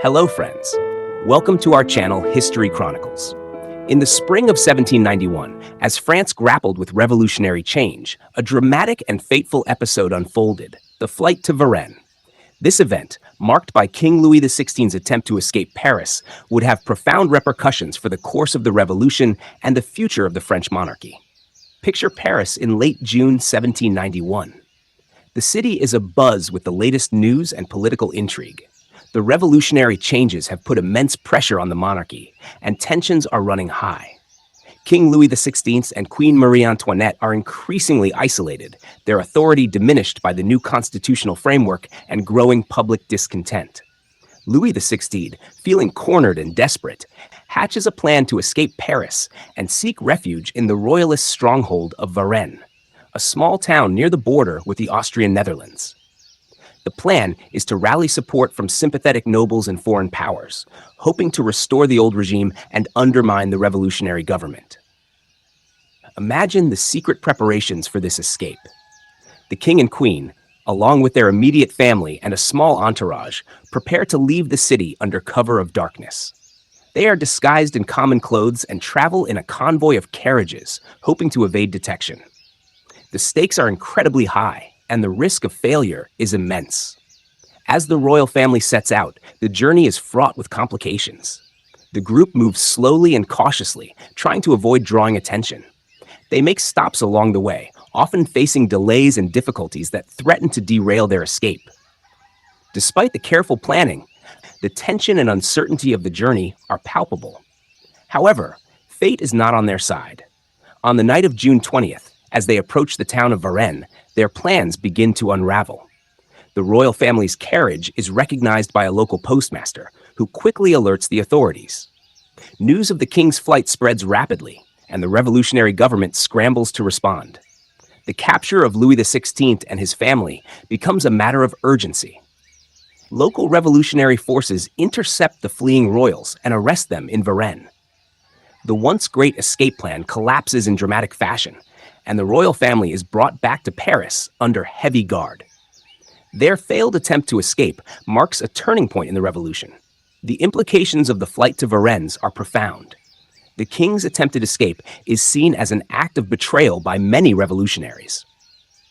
Hello, friends. Welcome to our channel, History Chronicles. In the spring of 1791, as France grappled with revolutionary change, a dramatic and fateful episode unfolded, the flight to Varennes. This event, marked by King Louis XVI's attempt to escape Paris, would have profound repercussions for the course of the revolution and the future of the French monarchy. Picture Paris in late June 1791. The city is abuzz with the latest news and political intrigue. The revolutionary changes have put immense pressure on the monarchy, and tensions are running high. King Louis XVI and Queen Marie Antoinette are increasingly isolated, their authority diminished by the new constitutional framework and growing public discontent. Louis XVI, feeling cornered and desperate, hatches a plan to escape Paris and seek refuge in the royalist stronghold of Varennes, a small town near the border with the Austrian Netherlands. The plan is to rally support from sympathetic nobles and foreign powers, hoping to restore the old regime and undermine the revolutionary government. Imagine the secret preparations for this escape. The king and queen, along with their immediate family and a small entourage, prepare to leave the city under cover of darkness. They are disguised in common clothes and travel in a convoy of carriages, hoping to evade detection. The stakes are incredibly high, and the risk of failure is immense. As the royal family sets out, the journey is fraught with complications. The group moves slowly and cautiously, trying to avoid drawing attention. They make stops along the way, often facing delays and difficulties that threaten to derail their escape. Despite the careful planning, the tension and uncertainty of the journey are palpable. However, fate is not on their side. On the night of June 20th, as they approach the town of Varennes, their plans begin to unravel. The royal family's carriage is recognized by a local postmaster, who quickly alerts the authorities. News of the king's flight spreads rapidly, and the revolutionary government scrambles to respond. The capture of Louis XVI and his family becomes a matter of urgency. Local revolutionary forces intercept the fleeing royals and arrest them in Varennes. The once great escape plan collapses in dramatic fashion, and the royal family is brought back to Paris under heavy guard. Their failed attempt to escape marks a turning point in the revolution. The implications of the flight to Varennes are profound. The king's attempted escape is seen as an act of betrayal by many revolutionaries.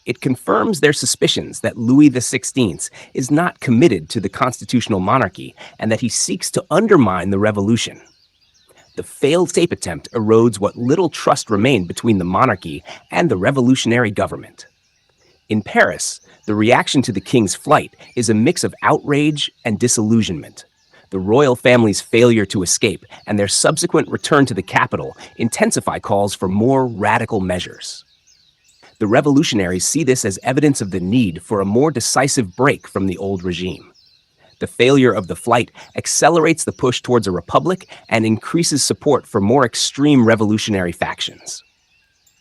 It confirms their suspicions that Louis XVI is not committed to the constitutional monarchy and that he seeks to undermine the revolution. The failed escape attempt erodes what little trust remained between the monarchy and the revolutionary government. In Paris, the reaction to the king's flight is a mix of outrage and disillusionment. The royal family's failure to escape and their subsequent return to the capital intensify calls for more radical measures. The revolutionaries see this as evidence of the need for a more decisive break from the old regime. The failure of the flight accelerates the push towards a republic and increases support for more extreme revolutionary factions.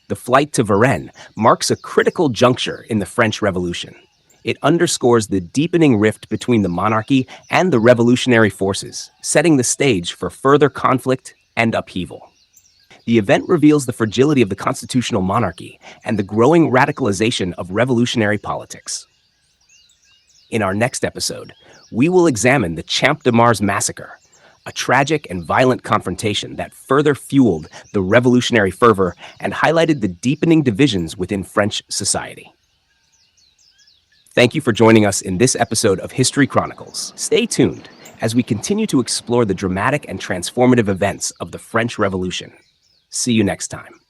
The flight to Varennes marks a critical juncture in the French Revolution. It underscores the deepening rift between the monarchy and the revolutionary forces, setting the stage for further conflict and upheaval. The event reveals the fragility of the constitutional monarchy and the growing radicalization of revolutionary politics. In our next episode, we will examine the Champ de Mars massacre, a tragic and violent confrontation that further fueled the revolutionary fervor and highlighted the deepening divisions within French society. Thank you for joining us in this episode of History Chronicles. Stay tuned as we continue to explore the dramatic and transformative events of the French Revolution. See you next time.